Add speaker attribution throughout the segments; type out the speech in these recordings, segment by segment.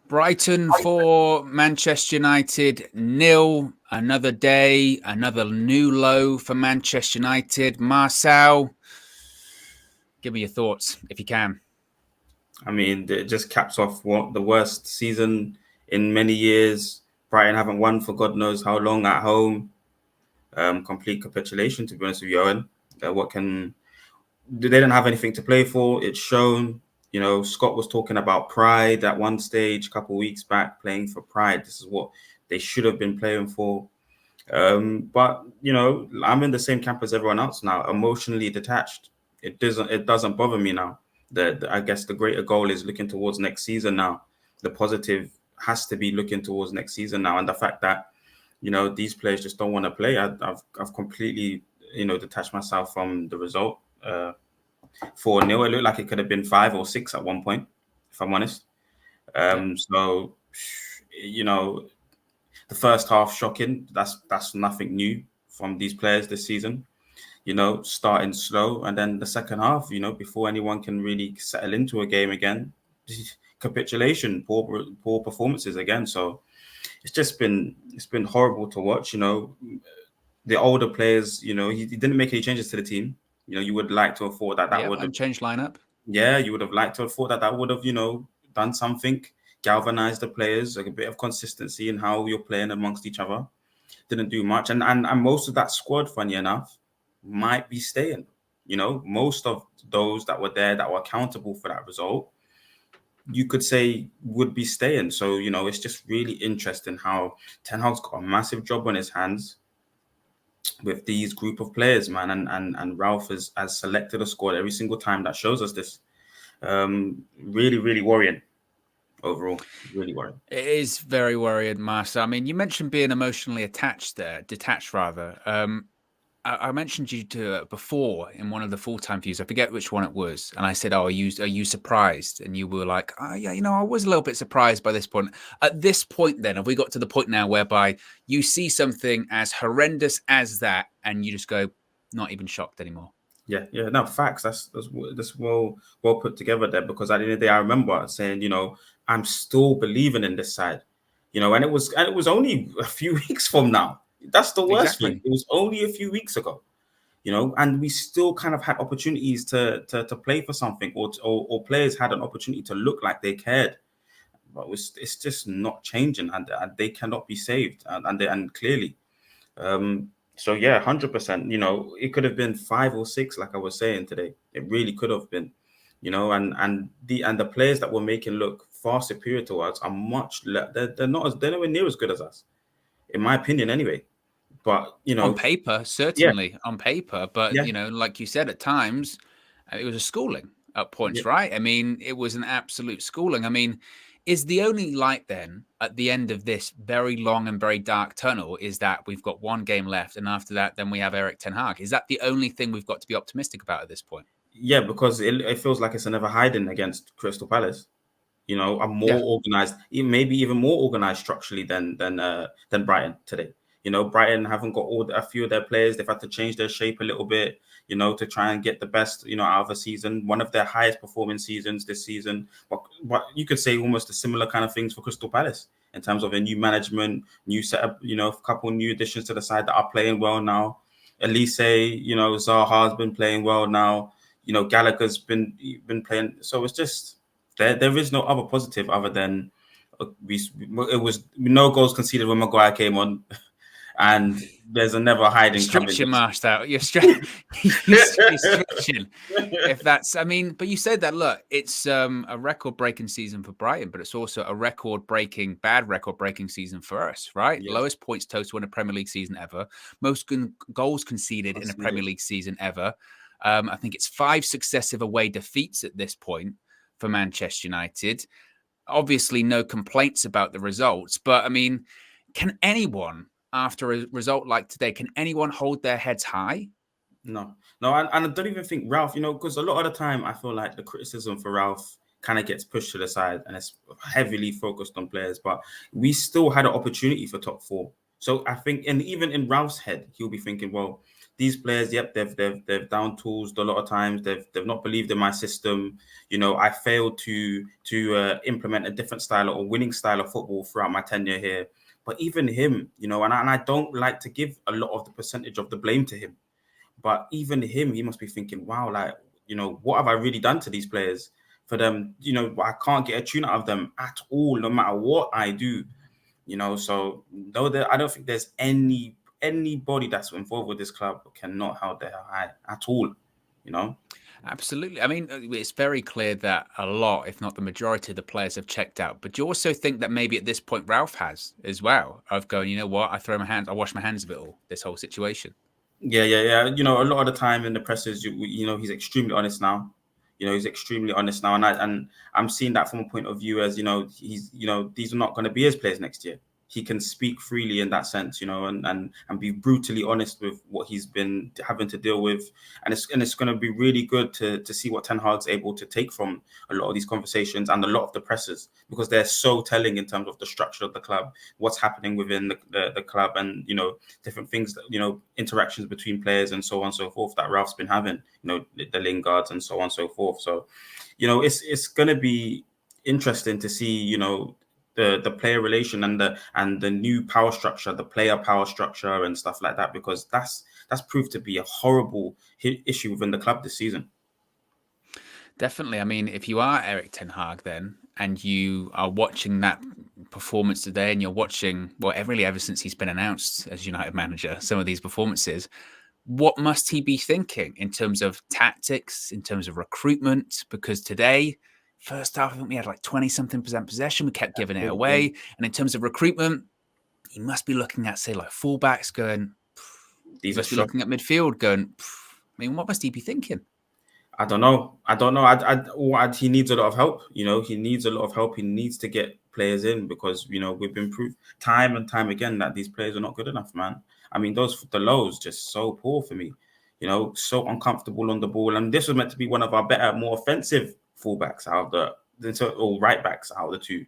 Speaker 1: Brighton 4, Manchester United 0. Another day, another new low for Manchester United. Marcel, give me your thoughts if you can.
Speaker 2: I mean, it just caps off what the worst season in many years. Brighton haven't won for God knows how long at home. Complete capitulation, to be honest with you, Owen. What can they didn't have anything to play for? It's shown. You know, Scott was talking about pride at one stage a couple of weeks back, playing for pride. This is what they should have been playing for. But you know, I'm in the same camp as everyone else now, emotionally detached. It doesn't bother me now. I guess the greater goal is looking towards next season now. The positive has to be looking towards next season now, and the fact that these players just don't want to play. I've completely detached myself from the result. 4-0. It looked like it could have been 5 or 6 at one point, if I'm honest. So you know the first half shocking. That's nothing new from these players this season. Starting slow, and then the second half, before anyone can really settle into a game again, capitulation, poor performances again. So it's been horrible to watch. The older players, he didn't make any changes to the team. You would like to have thought that would have,
Speaker 1: Unchanged lineup.
Speaker 2: yeah, you would have liked to have thought that would have, done something, galvanized the players, like a bit of consistency in how you're playing amongst each other. Didn't do much, and most of that squad, funny enough, might be staying. Most of those that were there that were accountable for that result, you could say would be staying. So it's just really interesting how Ten Hag's got a massive job on his hands with these group of players, man, and Ralph has selected a squad every single time that shows us this. Really, really worrying overall. Really worrying.
Speaker 1: It is very worrying, Master. I mean, you mentioned being emotionally detached rather. I mentioned you to before in one of the full-time views. I forget which one it was, and I said, "Oh, are you surprised?" And you were like, "Oh, yeah, I was a little bit surprised by this point." At this point, then, have we got to the point now whereby you see something as horrendous as that, and you just go, not even shocked anymore?
Speaker 2: Yeah, no facts. That's well put together there, because at the end of the day, I remember saying, I'm still believing in this side, and it was only a few weeks from now. That's the worst thing.
Speaker 1: Exactly.
Speaker 2: It was only a few weeks ago, and we still kind of had opportunities to play for something, or players had an opportunity to look like they cared, but it's just not changing, and they cannot be saved, and clearly. So yeah, 100%. It could have been 5 or 6, like I was saying today. It really could have been. And the players that we're making look far superior to us are they're nowhere near as good as us, in my opinion, anyway. But
Speaker 1: On paper,
Speaker 2: yeah,
Speaker 1: certainly on paper, but
Speaker 2: yeah,
Speaker 1: like you said, at times it was a schooling at
Speaker 2: yeah.
Speaker 1: points, right? I mean, it was an absolute schooling. I mean, is the only light then at the end of this very long and very dark tunnel is that we've got one game left, and after that, then we have Eric Ten Hag? Is that the only thing we've got to be optimistic about at this point?
Speaker 2: Yeah, because it feels like it's another hiding against Crystal Palace. Are
Speaker 1: Yeah.
Speaker 2: more organized, maybe even more organized structurally than Brighton today. Brighton haven't got a few of their players. They've had to change their shape a little bit, to try and get the best, out of a season. One of their highest performing seasons this season. But you could say almost a similar kind of things for Crystal Palace in terms of a new management, new setup, a couple new additions to the side that are playing well now. Elise, Zaha's been playing well now. Gallagher's been playing. So it's just there is no other positive other than it was no goals conceded when Maguire came on, and there's a never
Speaker 1: You're
Speaker 2: hiding coming.
Speaker 1: stretching, Master. You're stretching. If that's, I mean, but you said that. Look, it's a record-breaking season for Brighton, but it's also a bad record-breaking season for us, right?
Speaker 2: Yes,
Speaker 1: Lowest points total in a Premier League season ever. Most goals conceded in a Premier
Speaker 2: conceded.
Speaker 1: League season ever. I think it's 5 successive away defeats at this point for Manchester United. Obviously, no complaints about the results, but I mean, can anyone, after a result like today, can anyone hold their heads high?
Speaker 2: No, and I don't even think Ralph. Because a lot of the time I feel like the criticism for Ralph kind of gets pushed to the side, and it's heavily focused on players. But we still had an opportunity for top 4. So I think, and even in Ralph's head, he'll be thinking, well, these players, yep, they've down tools a lot of times. They've not believed in my system. I failed to implement a different style or winning style of football throughout my tenure here. But even him, and I don't like to give a lot of the percentage of the blame to him. But even him, he must be thinking, wow, like, what have I really done to these players for them? I can't get a tune out of them at all, no matter what I do. So no, I don't think there's anybody that's involved with this club cannot hold their high at all.
Speaker 1: Absolutely. I mean, it's very clear that a lot, if not the majority of the players have checked out. But do you also think that maybe at this point Ralph has as well, of going, you know what, I wash my hands of it all, this whole situation.
Speaker 2: Yeah. A lot of the time in the presses, he's extremely honest now. He's extremely honest now, and I'm seeing that from a point of view as he's these are not going to be his players next year. He can speak freely in that sense, and be brutally honest with what he's been having to deal with, and it's going to be really good to see what Ten Hag's able to take from a lot of these conversations and a lot of the presses, because they're so telling in terms of the structure of the club, what's happening within the club, and different things that interactions between players and so on and so forth that Ralph's been having, the Lingards and so on and so forth. So, it's going to be interesting to see, the player relation and the new power structure, the player power structure and stuff like that, because that's proved to be a horrible issue within the club this season.
Speaker 1: Definitely. I mean, if you are Erik Ten Hag then, and you are watching that performance today, and you're watching, well, ever since he's been announced as United manager, some of these performances, what must he be thinking in terms of tactics, in terms of recruitment? Because today, first half, I think we had like 20-something% possession. We kept giving it away. And in terms of recruitment, he must be looking at, say, like fullbacks going, he must be looking at midfield going, I mean, what must he be thinking?
Speaker 2: I don't know. He needs a lot of help. He needs a lot of help. He needs to get players in, because we've been proved time and time again that these players are not good enough, man. I mean, the lows just so poor for me. So uncomfortable on the ball, and this was meant to be one of our better, more offensive fullbacks out of or right backs out of the two.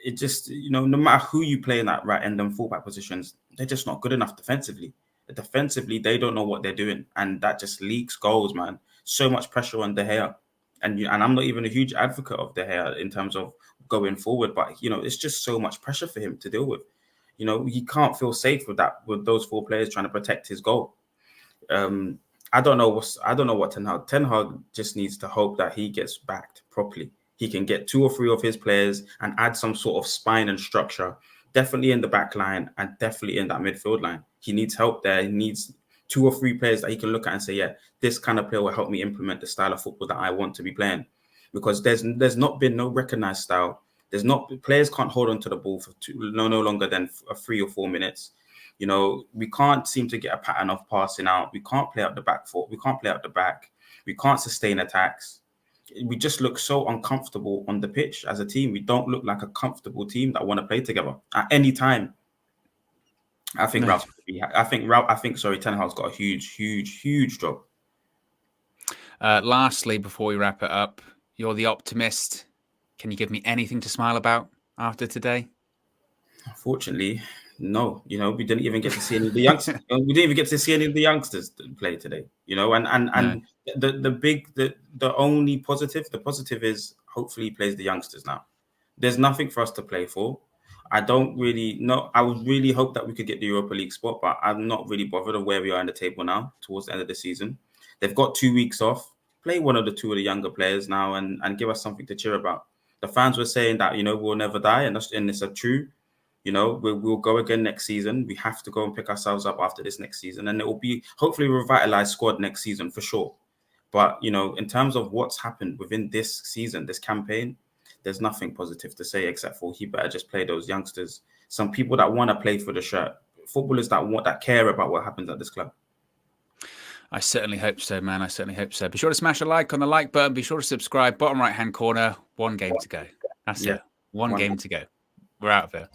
Speaker 2: It just no matter who you play in that right end and fullback positions, they're just not good enough defensively. Defensively, they don't know what they're doing, and that just leaks goals, man. So much pressure on De Gea, and I'm not even a huge advocate of De Gea in terms of going forward, but it's just so much pressure for him to deal with. He can't feel safe with those four players trying to protect his goal. I don't know what Ten Hag just needs to hope that he gets backed properly. He can get 2 or 3 of his players and add some sort of spine and structure, definitely in the back line and definitely in that midfield line. He needs help there. He needs 2 or 3 players that he can look at and say, yeah, this kind of player will help me implement the style of football that I want to be playing. Because there's not been no recognized style. Players can't hold on to the ball for no longer than 3 or 4 minutes. We can't seem to get a pattern of passing out. We can't play out the back foot. We can't play out the back. We can't sustain attacks. We just look so uncomfortable on the pitch as a team. We don't look like a comfortable team that want to play together at any time. I think Ten Hag's got a huge job.
Speaker 1: Lastly, before we wrap it up, you're the optimist. Can you give me anything to smile about after today?
Speaker 2: Unfortunately, no. We didn't even get to see any of the youngsters. We didn't even get to see any of the youngsters play today. And the only positive, is hopefully he plays the youngsters now. There's nothing for us to play for. I don't really know. I would really hope that we could get the Europa League spot, but I'm not really bothered of where we are in the table now towards the end of the season. They've got 2 weeks off. Play one of the 2 of the younger players now and give us something to cheer about. The fans were saying that, we'll never die, and it's a true. We'll go again next season. We have to go and pick ourselves up after this next season, and it will be hopefully a revitalized squad next season for sure. But, in terms of what's happened within this season, this campaign, there's nothing positive to say except for he better just play those youngsters. Some people that want to play for the shirt, footballers that care about what happens at this club.
Speaker 1: I certainly hope so, man. I certainly hope so. Be sure to smash a like on the like button. Be sure to subscribe. Bottom right-hand corner, 1 game to go. That's it. One game to go. We're out of here.